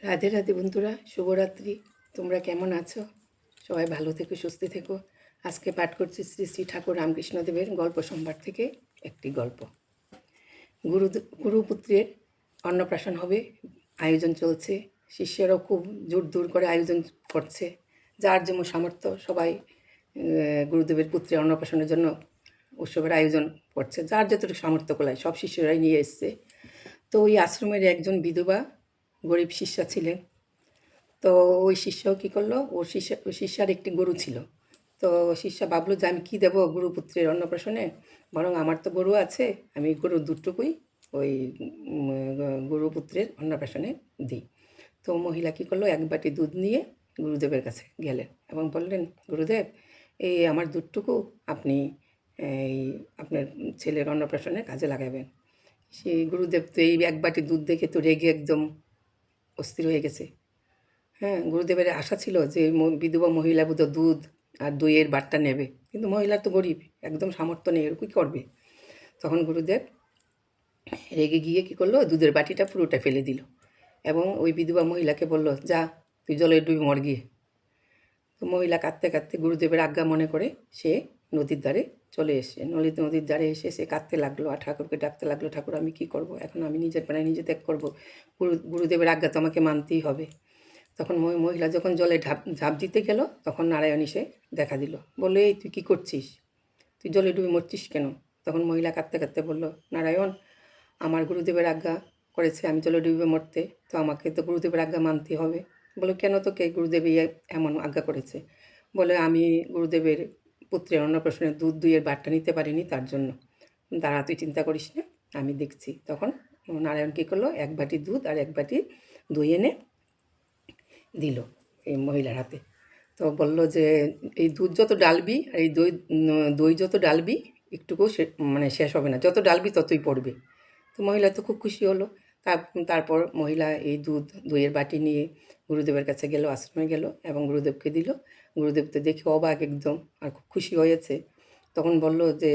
রাধে রাধে বন্ধুরা, শুভরাত্রি। তোমরা কেমন আছো? সবাই ভালো থেকো, সুস্থ থেকো। আজকে পাঠ করছি শ্রী শ্রী ঠাকুর রামকৃষ্ণদেবের গল্প সম্ভার থেকে একটি গল্প। গুরুপুত্রের অন্নপ্রাশন হবে, আয়োজন চলছে। শিষ্যরাও খুব জোর দূর করে আয়োজন করছে। যার যেমন সামর্থ্য সবাই গুরুদেবের পুত্রের অন্নপ্রাশনের জন্য উৎসবের আয়োজন করছে। যার যতটুকু সামর্থ্য কোলায় সব শিষ্যরাই নিয়ে এসছে। তো ওই আশ্রমের একজন বিধবা গরিব শিষ্যা ছিলেন। তো ওই শিষ্যও কী করলো, ওই শিষ্যার একটি গরু ছিল। তো শিষ্যা ভাবলো যে আমি কী দেবো গুরুপুত্রের অন্নপ্রাশনে, বরং আমার তো গরু আছে, আমি গরুর দুধটুকুই ওই গুরুপুত্রের অন্নপ্রাশনে দিই। তো মহিলা কী করলো, এক বাটি দুধ নিয়ে গুরুদেবের কাছে গেলেন এবং বললেন, গুরুদেব, এই আমার দুধটুকু আপনি এই আপনার ছেলের অন্নপ্রাশনে কাজে লাগাবেন। সেই গুরুদেব তো এই এক বাটি দুধ দেখে তো রেগে একদম অস্থির হয়ে গেছে। হ্যাঁ, গুরুদেবের আশা ছিল যে বিধবা মহিলা বোধহয় দুধ আর দইয়ের বাটটা নেবে, কিন্তু মহিলা তো গরিব, একদম সামর্থ্য নেই, এর কী করবে। তখন গুরুদেব রেগে গিয়ে কী করলো, দুধের বাটিটা পুরোটা ফেলে দিল এবং ওই বিধবা মহিলাকে বলল, যা তুই জলে ডুবে মর গিয়ে। তো মহিলা কাঁদতে কাঁদতে গুরুদেবের আজ্ঞা মনে করে সে নদীর ধারে চলে এসে নদীর ধারে এসে সে কাঁদতে লাগলো আর ঠাকুরকে ডাকতে লাগলো, ঠাকুর আমি কী করব, এখন আমি নিজের প্রাণে নিজে ত্যাগ করবো, গুরুদেবের আজ্ঞা তো আমাকে মানতেই হবে। তখন মহিলা যখন জলে ঝাঁপ দিতে গেল, তখন নারায়ণ এসে দেখা দিল, বললো, এই তুই কী করছিস, তুই জলে ডুবে মরছিস কেন? তখন মহিলা কাঁদতে কাঁদতে বলল, নারায়ণ, আমার গুরুদেবের আজ্ঞা করেছে আমি জলে ডুবে মরতে, তো আমাকে তো গুরুদেবের আজ্ঞা মানতেই হবে। বলে, কেন তোকে গুরুদেব এমন আজ্ঞা করেছে? বলে, আমি গুরুদেবের পুত্রের অন্নপ্রাশনের দুধ দুইয়ের বাটটা নিতে পারিনি, তার জন্য। দাঁড়া, তুই চিন্তা করিস না, আমি দেখছি। তখন নারায়ণ কী করলো, এক বাটি দুধ আর এক বাটি দই এনে দিল এই মহিলার হাতে। তো বলল যে এই দুধ যত ডালবি আর এই দই যত ডালবি একটুকুও মানে শেষ হবে না, যত ডালবি ততই পড়বে। তো মহিলা তো খুব খুশি হলো। তারপর মহিলা এই দুধ দইয়ের বাটি নিয়ে গুরুদেবের কাছে গেল, আশ্রমে গেল এবং গুরুদেবকে দিল। গুরুদেব তো দেখে অবাক একদম, আর খুব খুশি হয়েছে। তখন বলল যে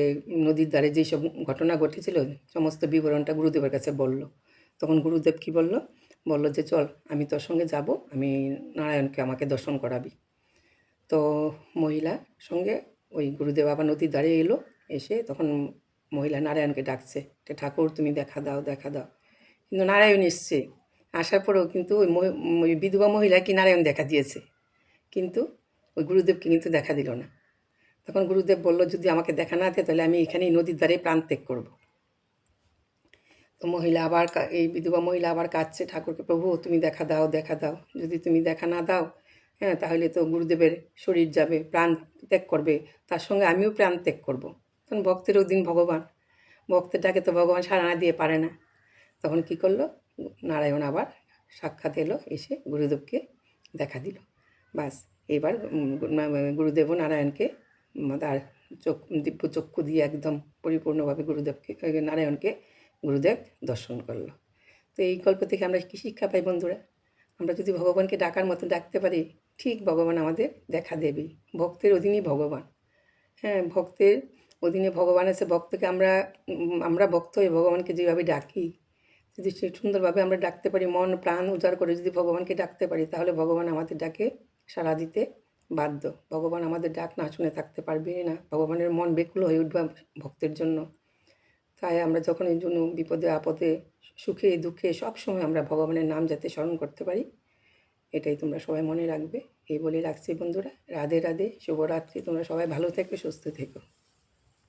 নদীর ধারে যেসব ঘটনা ঘটেছিল সমস্ত বিবরণটা গুরুদেবের কাছে বলল। তখন গুরুদেব কী বলল, বলল যে চল, আমি তোর সঙ্গে যাব, আমি নারায়ণকে আমাকে দর্শন করাবি। তো মহিলা সঙ্গে ওই গুরুদেব আবার নদীর ধারে এলো, এসে তখন মহিলা নারায়ণকে ডাকছে, ঠাকুর তুমি দেখা দাও, দেখা দাও। কিন্তু নারায়ণ এসছে, আসার পরেও কিন্তু ওই বিধবা মহিলা কি নারায়ণ দেখা দিয়েছে, কিন্তু ওই গুরুদেবকে কিন্তু দেখা দিল না। তখন গুরুদেব বলল, যদি আমাকে দেখা না দেয় তাহলে আমি এখানেই নদীর ধারে প্রাণ ত্যাগ করবো। তো মহিলা আবার এই বিধবা মহিলা আবার কাঁদছে, ঠাকুরকে, প্রভু তুমি দেখা দাও, দেখা দাও, যদি তুমি দেখা না দাও, হ্যাঁ, তাহলে তো গুরুদেবের শরীর যাবে, প্রাণ ত্যাগ করবে, তার সঙ্গে আমিও প্রাণ ত্যাগ করব। তখন ভক্তেরও দিন ভগবান, ভক্তের ডাকে তো ভগবান সাড়া না দিয়ে পারে না। তখন কি করলো, নারায়ণ আবার সাক্ষাৎ এলো, এসে গুরুদেবকে দেখা দিল। বাস, এবার গুরুদেবও নারায়ণকে তার দিব্য চক্ষু দিয়ে একদম পরিপূর্ণভাবে নারায়ণকে গুরুদেব দর্শন করলো। তো এই গল্প থেকে আমরা কী শিক্ষা পাই বন্ধুরা? আমরা যদি ভগবানকে ডাকার মতো ডাকতে পারি, ঠিক ভগবান আমাদের দেখা দেবেই। ভক্তের অধীনই ভগবান। হ্যাঁ, ভক্তের অধীনে ভগবান আছে। ভক্তকে আমরা ভক্ত হয়ে ভগবানকে যেভাবে ডাকি, যদি সে সুন্দরভাবে আমরা ডাকতে পারি, মন প্রাণ উজাড় করে যদি ভগবানকে ডাকতে পারি, তাহলে ভগবান আমাদের ডাকে সাড়া দিতে বাধ্য। ভগবান আমাদের ডাক না শুনে থাকতে পারবে না। ভগবানের মন ব্যাকুল হয়ে উঠবে ভক্তের জন্য। তাই আমরা যখন এই জন্য বিপদে আপদে সুখে দুঃখে সবসময় আমরা ভগবানের নাম যাতে স্মরণ করতে পারি, এটাই তোমরা সবাই মনে রাখবে। এই বলে রাখছি বন্ধুরা, রাধে রাধে, শুভরাত্রি। তোমরা সবাই ভালো থেকো, সুস্থ থেকো।